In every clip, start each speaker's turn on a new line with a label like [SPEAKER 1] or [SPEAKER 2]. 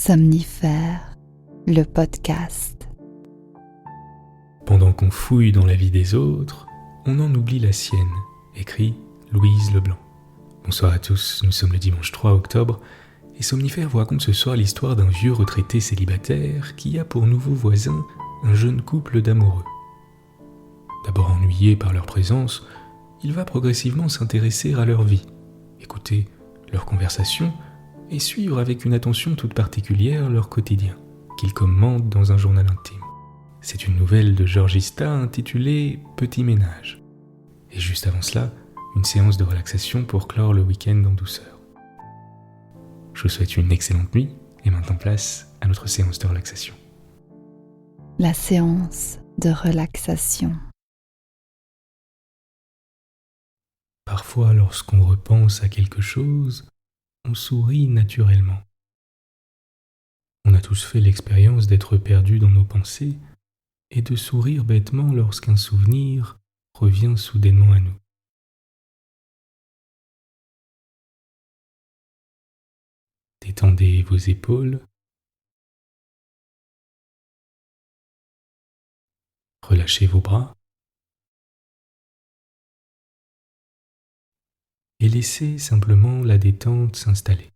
[SPEAKER 1] Somnifère, le podcast.
[SPEAKER 2] Pendant qu'on fouille dans la vie des autres, on en oublie la sienne, écrit Louise Leblanc. Bonsoir à tous, nous sommes le dimanche 3 octobre et Somnifère vous raconte ce soir l'histoire d'un vieux retraité célibataire qui a pour nouveau voisin un jeune couple d'amoureux. D'abord ennuyé par leur présence, il va progressivement s'intéresser à leur vie, écouter leurs conversations et suivre avec une attention toute particulière leur quotidien, qu'il commente dans un journal intime. C'est une nouvelle de Georges Ista intitulée « Petit ménage ». Et juste avant cela, une séance de relaxation pour clore le week-end en douceur. Je vous souhaite une excellente nuit et maintenant place à notre séance de relaxation.
[SPEAKER 1] La séance de relaxation.
[SPEAKER 2] Parfois, lorsqu'on repense à quelque chose, on sourit naturellement. On a tous fait l'expérience d'être perdu dans nos pensées et de sourire bêtement lorsqu'un souvenir revient soudainement à nous. Détendez vos épaules, relâchez vos bras et laissez simplement la détente s'installer.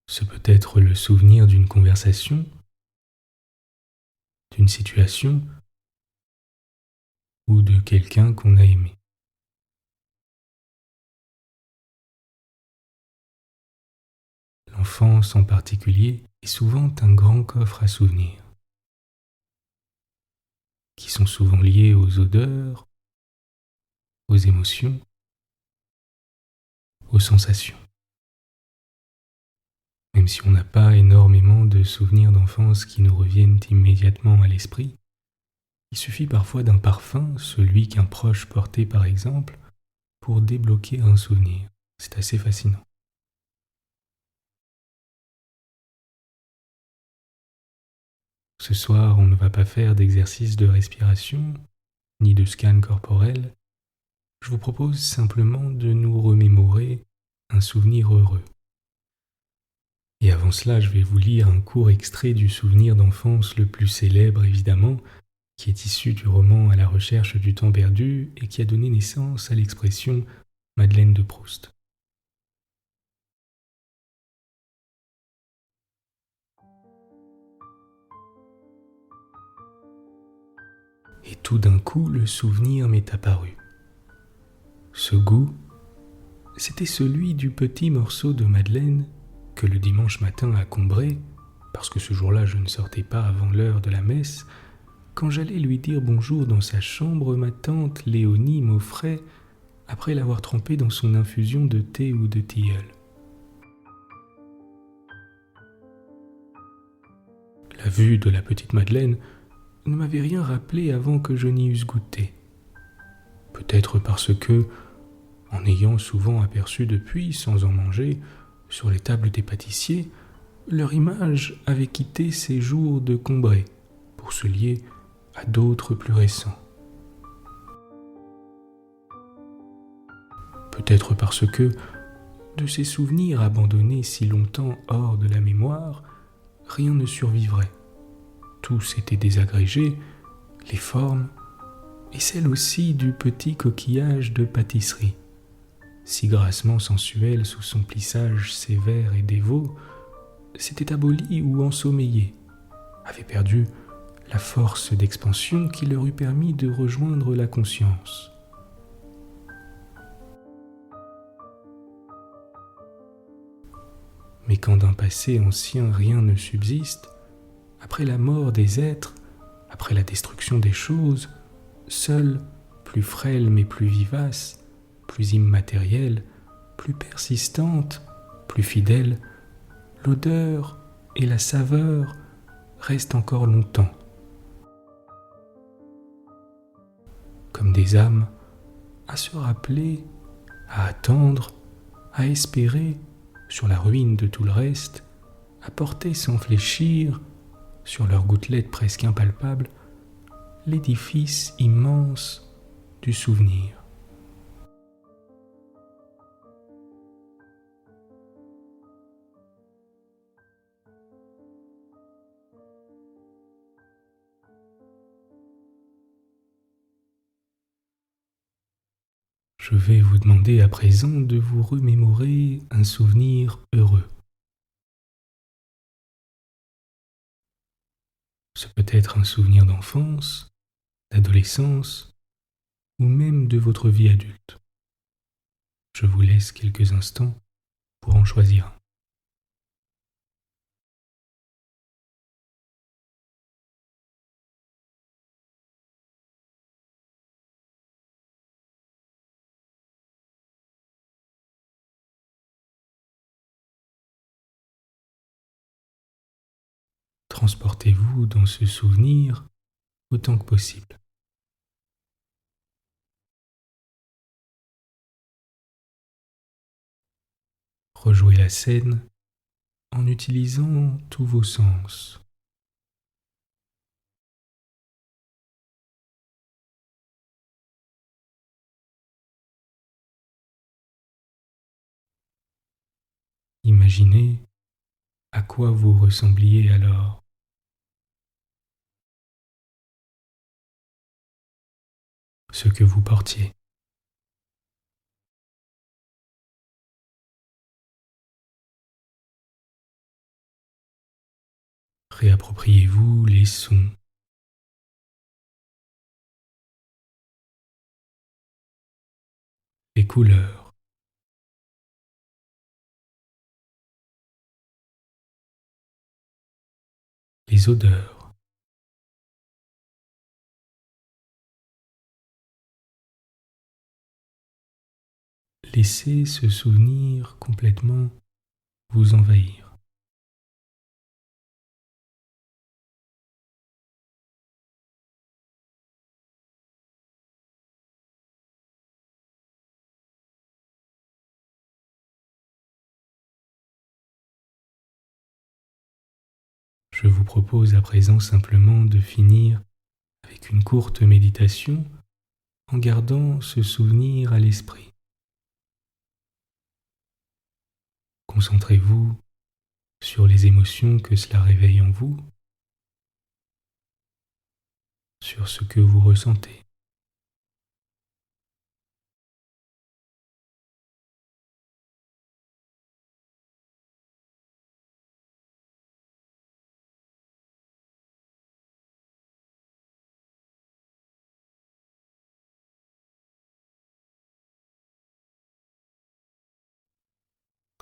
[SPEAKER 2] Ce peut être le souvenir d'une conversation, d'une situation ou de quelqu'un qu'on a aimé. L'enfance en particulier est souvent un grand coffre à souvenirs, qui sont souvent liés aux odeurs, aux émotions, aux sensations. Même si on n'a pas énormément de souvenirs d'enfance qui nous reviennent immédiatement à l'esprit, il suffit parfois d'un parfum, celui qu'un proche portait par exemple, pour débloquer un souvenir. C'est assez fascinant. Ce soir, on ne va pas faire d'exercice de respiration, ni de scan corporel. Je vous propose simplement de nous remémorer un souvenir heureux. Et avant cela, je vais vous lire un court extrait du souvenir d'enfance le plus célèbre, évidemment, qui est issu du roman À la recherche du temps perdu et qui a donné naissance à l'expression Madeleine de Proust. Et tout d'un coup, le souvenir m'est apparu. Ce goût, c'était celui du petit morceau de madeleine que le dimanche matin à Combray, parce que ce jour-là je ne sortais pas avant l'heure de la messe, quand j'allais lui dire bonjour dans sa chambre, ma tante Léonie m'offrait, après l'avoir trempé dans son infusion de thé ou de tilleul. La vue de la petite Madeleine ne m'avait rien rappelé avant que je n'y eusse goûté. Peut-être parce que, en ayant souvent aperçu depuis, sans en manger, sur les tables des pâtissiers, leur image avait quitté ces jours de Combray pour se lier à d'autres plus récents. Peut-être parce que, de ces souvenirs abandonnés si longtemps hors de la mémoire, rien ne survivrait. Tout s'était désagrégé, les formes, et celle aussi du petit coquillage de pâtisserie, si grassement sensuel sous son plissage sévère et dévot, s'était aboli ou ensommeillé, avait perdu la force d'expansion qui leur eût permis de rejoindre la conscience. Mais quand d'un passé ancien rien ne subsiste, après la mort des êtres, après la destruction des choses, seule, plus frêle mais plus vivace, plus immatérielle, plus persistante, plus fidèle, l'odeur et la saveur restent encore longtemps. Comme des âmes à se rappeler, à attendre, à espérer sur la ruine de tout le reste, à porter sans fléchir, sur leurs gouttelettes presque impalpables, l'édifice immense du souvenir. Je vais vous demander à présent de vous remémorer un souvenir heureux. Ce peut être un souvenir d'enfance, d'adolescence ou même de votre vie adulte. Je vous laisse quelques instants pour en choisir un. Transportez-vous dans ce souvenir autant que possible. Rejouez la scène en utilisant tous vos sens. Imaginez à quoi vous ressembliez alors. Ce que vous portiez. Réappropriez-vous les sons, les couleurs, les odeurs. Laissez ce souvenir complètement vous envahir. Je vous propose à présent simplement de finir avec une courte méditation en gardant ce souvenir à l'esprit. Concentrez-vous sur les émotions que cela réveille en vous, sur ce que vous ressentez.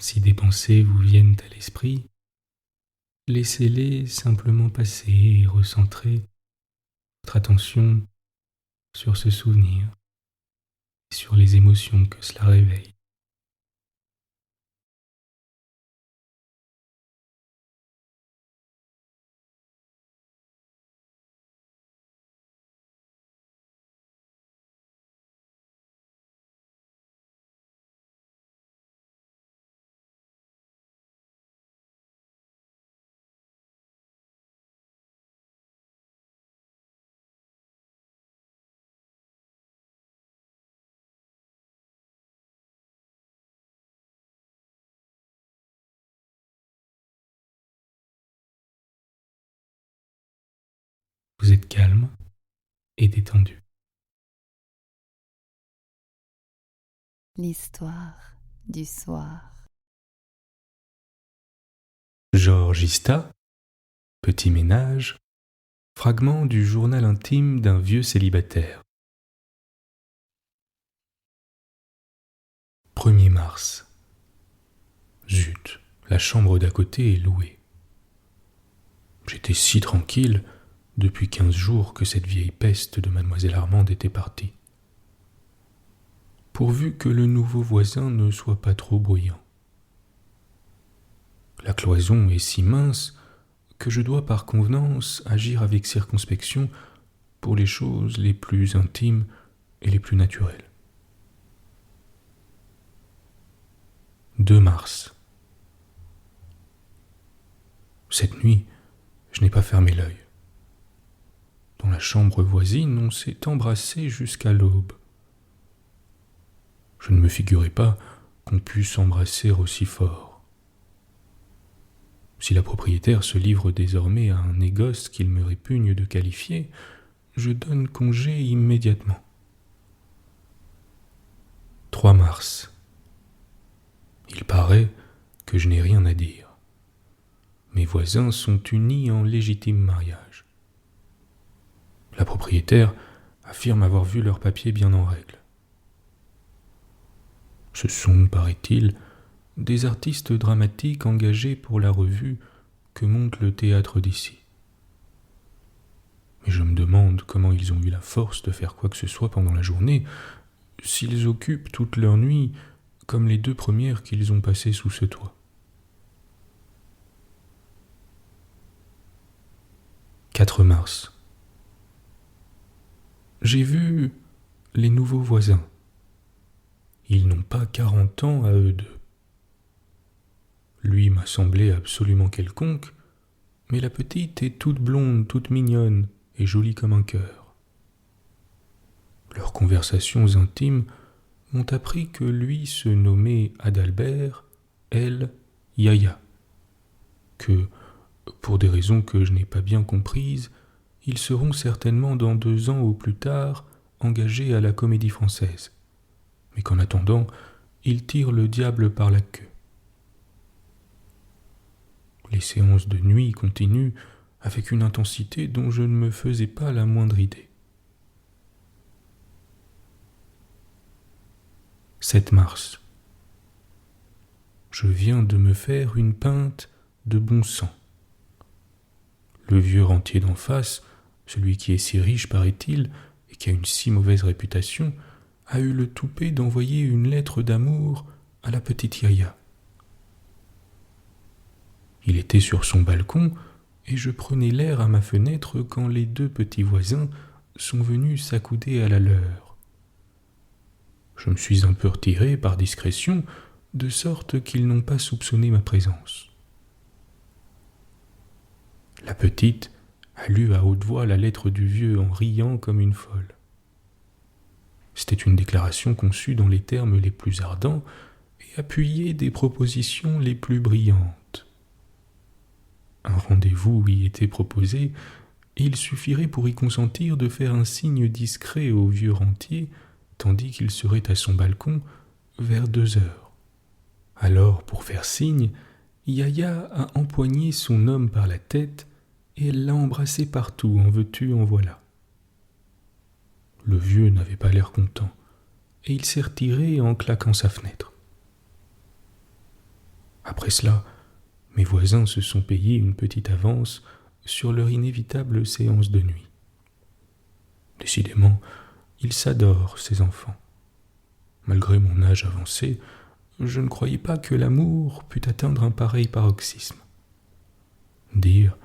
[SPEAKER 2] Si des pensées vous viennent à l'esprit, laissez-les simplement passer et recentrez votre attention sur ce souvenir et sur les émotions que cela réveille. Vous êtes calme et détendu.
[SPEAKER 1] L'histoire du soir.
[SPEAKER 2] Georgista, petit ménage, fragment du journal intime d'un vieux célibataire. 1er mars. Zut, la chambre d'à côté est louée. J'étais si tranquille depuis 15 jours que cette vieille peste de mademoiselle Armande était partie. Pourvu que le nouveau voisin ne soit pas trop bruyant. La cloison est si mince que je dois par convenance agir avec circonspection pour les choses les plus intimes et les plus naturelles. 2 mars. Cette nuit, je n'ai pas fermé l'œil. Dans la chambre voisine, on s'est embrassé jusqu'à l'aube. Je ne me figurais pas qu'on pût s'embrasser aussi fort. Si la propriétaire se livre désormais à un négoce qu'il me répugne de qualifier, je donne congé immédiatement. 3 mars. Il paraît que je n'ai rien à dire. Mes voisins sont unis en légitime mariage. La propriétaire affirme avoir vu leurs papiers bien en règle. Ce sont, paraît-il, des artistes dramatiques engagés pour la revue que monte le théâtre d'ici. Mais je me demande comment ils ont eu la force de faire quoi que ce soit pendant la journée, s'ils occupent toute leur nuit comme les 2 premières qu'ils ont passées sous ce toit. 4 mars. J'ai vu les nouveaux voisins. Ils n'ont pas 40 ans à eux deux. Lui m'a semblé absolument quelconque, mais la petite est toute blonde, toute mignonne et jolie comme un cœur. Leurs conversations intimes m'ont appris que lui se nommait Adalbert, elle Yaya, que, pour des raisons que je n'ai pas bien comprises, ils seront certainement dans 2 ans au plus tard engagés à la Comédie Française, mais qu'en attendant, ils tirent le diable par la queue. Les séances de nuit continuent avec une intensité dont je ne me faisais pas la moindre idée. 7 mars. Je viens de me faire une pinte de bon sang. Le vieux rentier d'en face, celui qui est si riche paraît-il, et qui a une si mauvaise réputation, a eu le toupet d'envoyer une lettre d'amour à la petite Yaya. Il était sur son balcon, et je prenais l'air à ma fenêtre quand les 2 petits voisins sont venus s'accouder à la leur. Je me suis un peu retiré par discrétion, de sorte qu'ils n'ont pas soupçonné ma présence. La petite a lu à haute voix la lettre du vieux en riant comme une folle. C'était une déclaration conçue dans les termes les plus ardents et appuyait des propositions les plus brillantes. Un rendez-vous y était proposé, et il suffirait pour y consentir de faire un signe discret au vieux rentier, tandis qu'il serait à son balcon vers 2 heures. Alors, pour faire signe, Yaya a empoigné son homme par la tête et elle l'a embrassé partout, en veux-tu, en voilà. Le vieux n'avait pas l'air content, et il s'est retiré en claquant sa fenêtre. Après cela, mes voisins se sont payés une petite avance sur leur inévitable séance de nuit. Décidément, ils s'adorent, ces enfants. Malgré mon âge avancé, je ne croyais pas que l'amour pût atteindre un pareil paroxysme. Dire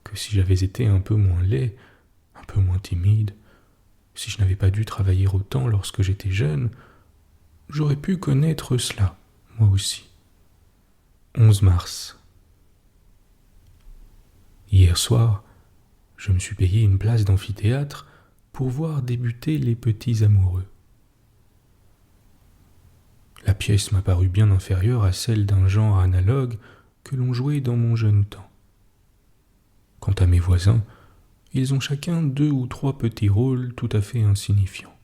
[SPEAKER 2] que si j'avais été un peu moins laid, un peu moins timide, si je n'avais pas dû travailler autant lorsque j'étais jeune, j'aurais pu connaître cela, moi aussi. 11 mars. Hier soir, je me suis payé une place d'amphithéâtre pour voir débuter les petits amoureux. La pièce m'a paru bien inférieure à celle d'un genre analogue que l'on jouait dans mon jeune temps. Quant à mes voisins, ils ont chacun 2 ou 3 petits rôles tout à fait insignifiants.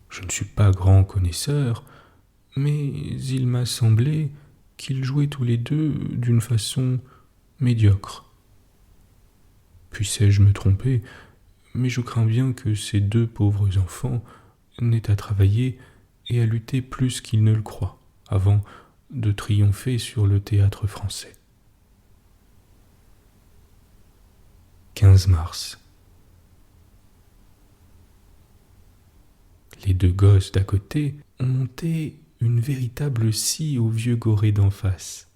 [SPEAKER 2] Je ne suis pas grand connaisseur, mais il m'a semblé qu'ils jouaient tous les 2 d'une façon médiocre. Puissais-je me tromper, mais je crains bien que ces 2 pauvres enfants n'aient à travailler et à lutter plus qu'ils ne le croient, avant de triompher sur le théâtre français. 15 mars. Les 2 gosses d'à côté ont monté une véritable scie au vieux goré d'en face.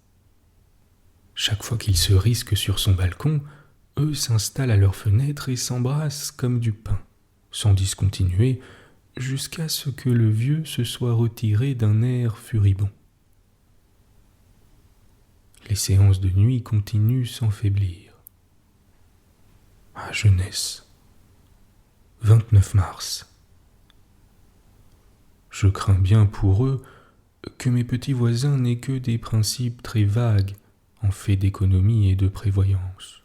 [SPEAKER 2] Chaque fois qu'ils se risquent sur son balcon, eux s'installent à leur fenêtre et s'embrassent comme du pain, sans discontinuer, jusqu'à ce que le vieux se soit retiré d'un air furibond. Les séances de nuit continuent sans faiblir. Ah, jeunesse. 29 mars. Je crains bien pour eux que mes petits voisins n'aient que des principes très vagues en fait d'économie et de prévoyance.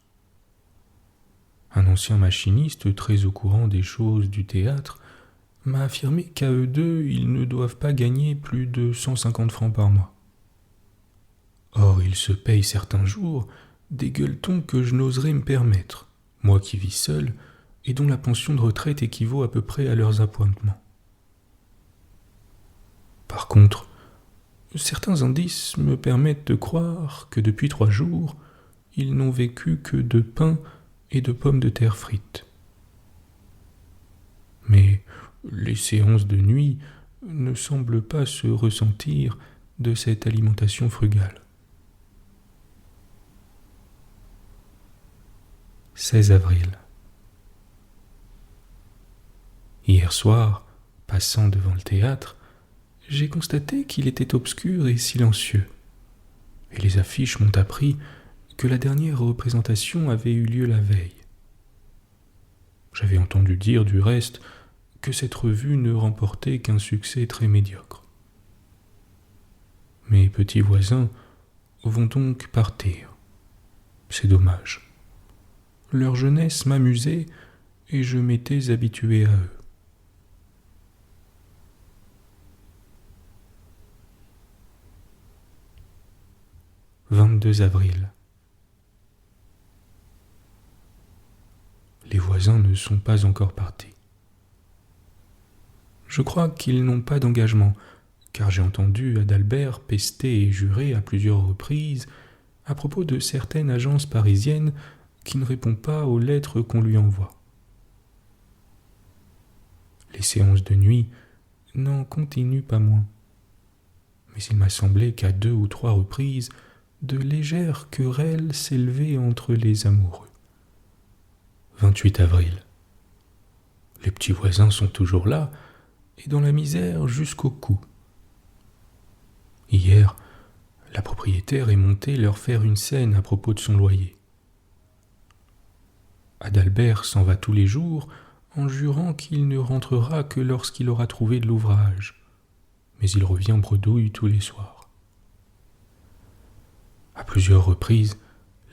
[SPEAKER 2] Un ancien machiniste très au courant des choses du théâtre m'a affirmé qu'à eux deux, ils ne doivent pas gagner plus de 150 francs par mois. Or, ils se payent certains jours des gueuletons que je n'oserais me permettre, moi qui vis seul et dont la pension de retraite équivaut à peu près à leurs appointements. Par contre, certains indices me permettent de croire que depuis 3 jours, ils n'ont vécu que de pain et de pommes de terre frites. Mais les séances de nuit ne semblent pas se ressentir de cette alimentation frugale. 16 avril. Hier soir, passant devant le théâtre, j'ai constaté qu'il était obscur et silencieux, et les affiches m'ont appris que la dernière représentation avait eu lieu la veille. J'avais entendu dire du reste que cette revue ne remportait qu'un succès très médiocre. Mes petits voisins vont donc partir. C'est dommage. Leur jeunesse m'amusait et je m'étais habitué à eux. « 22 avril. Les voisins ne sont pas encore partis. Je crois qu'ils n'ont pas d'engagement, car j'ai entendu Adalbert pester et jurer à plusieurs reprises à propos de certaines agences parisiennes qui ne répondent pas aux lettres qu'on lui envoie. Les séances de nuit n'en continuent pas moins, mais il m'a semblé qu'à 2 ou 3 reprises, de légères querelles s'élevaient entre les amoureux. 28 avril. Les petits voisins sont toujours là, et dans la misère jusqu'au cou. Hier, la propriétaire est montée leur faire une scène à propos de son loyer. Adalbert s'en va tous les jours en jurant qu'il ne rentrera que lorsqu'il aura trouvé de l'ouvrage, mais il revient bredouille tous les soirs. À plusieurs reprises,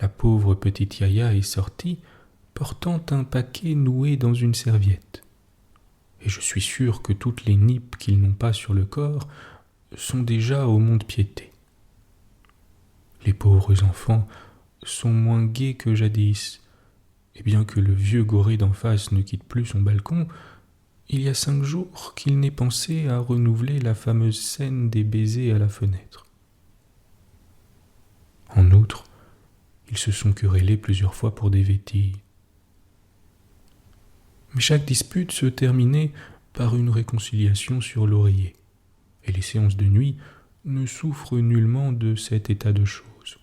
[SPEAKER 2] la pauvre petite Yaya est sortie, portant un paquet noué dans une serviette. Et je suis sûr que toutes les nippes qu'ils n'ont pas sur le corps sont déjà au mont-de-piété. Les pauvres enfants sont moins gais que jadis, et bien que le vieux goré d'en face ne quitte plus son balcon, il y a 5 jours qu'il n'ait pensé à renouveler la fameuse scène des baisers à la fenêtre. En outre, ils se sont querellés plusieurs fois pour des vétilles. Mais chaque dispute se terminait par une réconciliation sur l'oreiller, et les séances de nuit ne souffrent nullement de cet état de choses.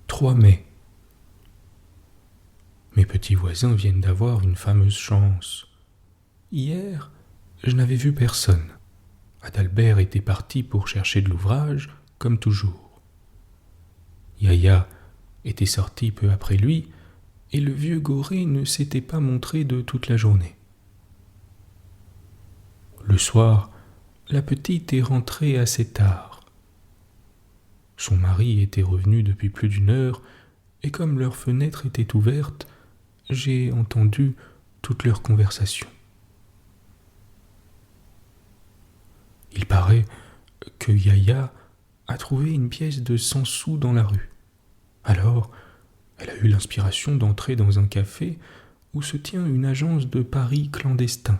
[SPEAKER 2] 3 mai. Mes petits voisins viennent d'avoir une fameuse chance. Hier, je n'avais vu personne. Adalbert était parti pour chercher de l'ouvrage, comme toujours. Yaya était sorti peu après lui, et le vieux goré ne s'était pas montré de toute la journée. Le soir, la petite est rentrée assez tard. Son mari était revenu depuis plus d'1 heure, et comme leur fenêtre était ouverte, j'ai entendu toute leur conversation. Il paraît que Yaya a trouvé une pièce de 100 sous dans la rue. Alors, elle a eu l'inspiration d'entrer dans un café où se tient une agence de paris clandestin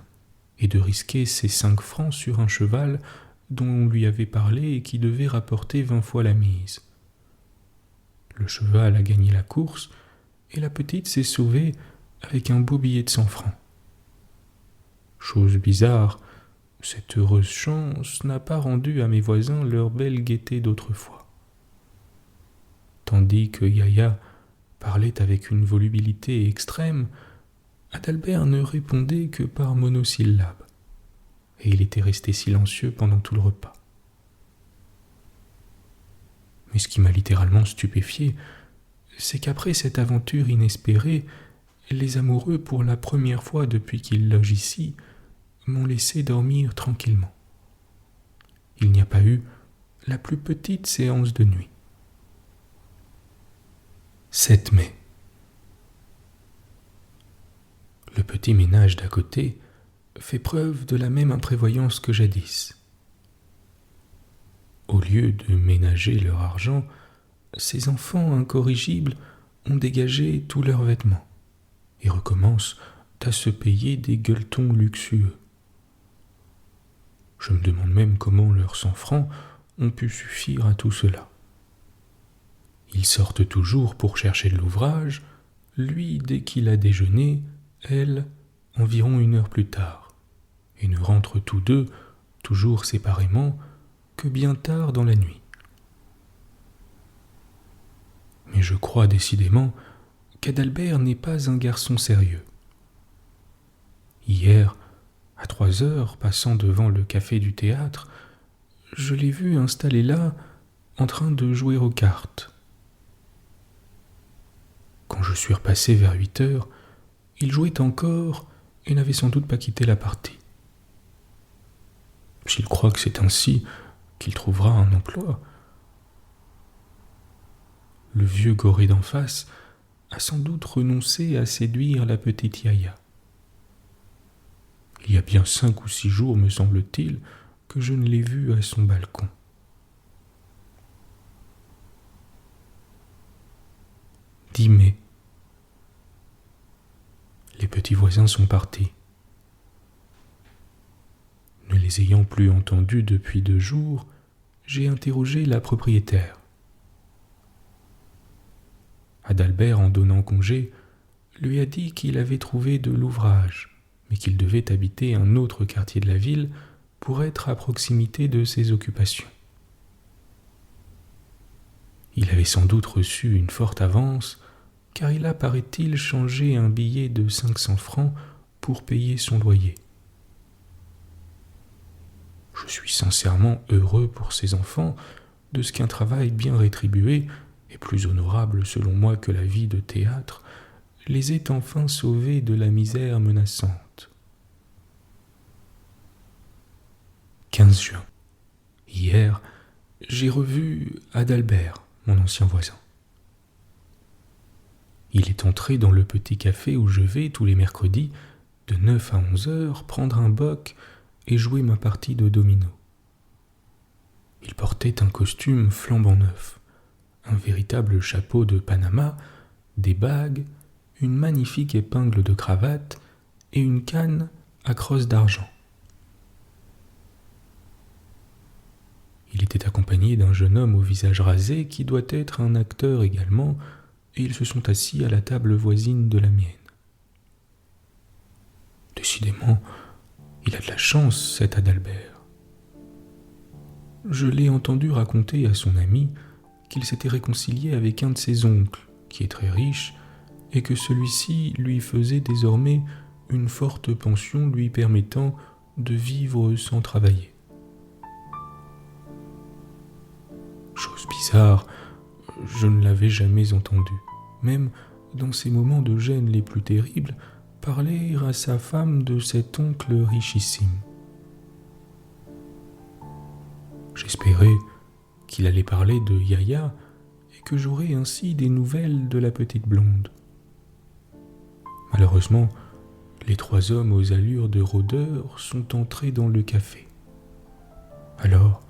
[SPEAKER 2] et de risquer ses 5 francs sur un cheval dont on lui avait parlé et qui devait rapporter 20 fois la mise. Le cheval a gagné la course et la petite s'est sauvée avec un beau billet de 100 francs. Chose bizarre, cette heureuse chance n'a pas rendu à mes voisins leur belle gaieté d'autrefois. Tandis que Yaya parlait avec une volubilité extrême, Adalbert ne répondait que par monosyllabes, et il était resté silencieux pendant tout le repas. Mais ce qui m'a littéralement stupéfié, c'est qu'après cette aventure inespérée, les amoureux, pour la première fois depuis qu'ils logent ici, m'ont laissé dormir tranquillement. Il n'y a pas eu la plus petite séance de nuit. 7 mai. Le petit ménage d'à côté fait preuve de la même imprévoyance que jadis. Au lieu de ménager leur argent, ces enfants incorrigibles ont dégagé tous leurs vêtements et recommencent à se payer des gueuletons luxueux. Je me demande même comment leurs 100 francs ont pu suffire à tout cela. Ils sortent toujours pour chercher de l'ouvrage, lui dès qu'il a déjeuné, elle environ 1 heure plus tard, et ne rentrent tous deux, toujours séparément, que bien tard dans la nuit. Mais je crois décidément qu'Adalbert n'est pas un garçon sérieux. Hier, à 3 heures, passant devant le café du théâtre, je l'ai vu installé là, en train de jouer aux cartes. Quand je suis repassé vers 8 heures, il jouait encore et n'avait sans doute pas quitté la partie. S'il croit que c'est ainsi qu'il trouvera un emploi. Le vieux goré d'en face a sans doute renoncé à séduire la petite Yaya. Il y a bien 5 ou 6 jours, me semble-t-il, que je ne l'ai vu à son balcon. 10 mai. Les petits voisins sont partis. Ne les ayant plus entendus depuis 2 jours, j'ai interrogé la propriétaire. Adalbert, en donnant congé, lui a dit qu'il avait trouvé de l'ouvrage, mais qu'il devait habiter un autre quartier de la ville pour être à proximité de ses occupations. Il avait sans doute reçu une forte avance, car il a, paraît-il, changé un billet de 500 francs pour payer son loyer. Je suis sincèrement heureux pour ces enfants de ce qu'un travail bien rétribué, et plus honorable selon moi que la vie de théâtre, les ait enfin sauvés de la misère menaçante. 15 juin. Hier, j'ai revu Adalbert, mon ancien voisin. Il est entré dans le petit café où je vais tous les mercredis, de 9 à 11 heures, prendre un bock et jouer ma partie de domino. Il portait un costume flambant neuf, un véritable chapeau de Panama, des bagues, une magnifique épingle de cravate et une canne à crosse d'argent. Il était accompagné d'un jeune homme au visage rasé qui doit être un acteur également, et ils se sont assis à la table voisine de la mienne. Décidément, il a de la chance, cet Adalbert. Je l'ai entendu raconter à son ami qu'il s'était réconcilié avec un de ses oncles, qui est très riche, et que celui-ci lui faisait désormais une forte pension lui permettant de vivre sans travailler. Chose bizarre, je ne l'avais jamais entendu, même dans ses moments de gêne les plus terribles, parler à sa femme de cet oncle richissime. J'espérais qu'il allait parler de Yaya et que j'aurais ainsi des nouvelles de la petite blonde. Malheureusement, les 3 hommes aux allures de rôdeurs sont entrés dans le café. Alors,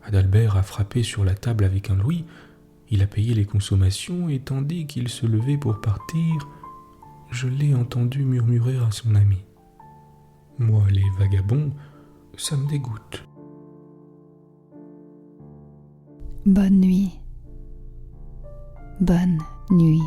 [SPEAKER 2] Adalbert a frappé sur la table avec un louis, il a payé les consommations et tandis qu'il se levait pour partir, je l'ai entendu murmurer à son ami. Moi, les vagabonds, ça me dégoûte.
[SPEAKER 1] Bonne nuit. Bonne nuit.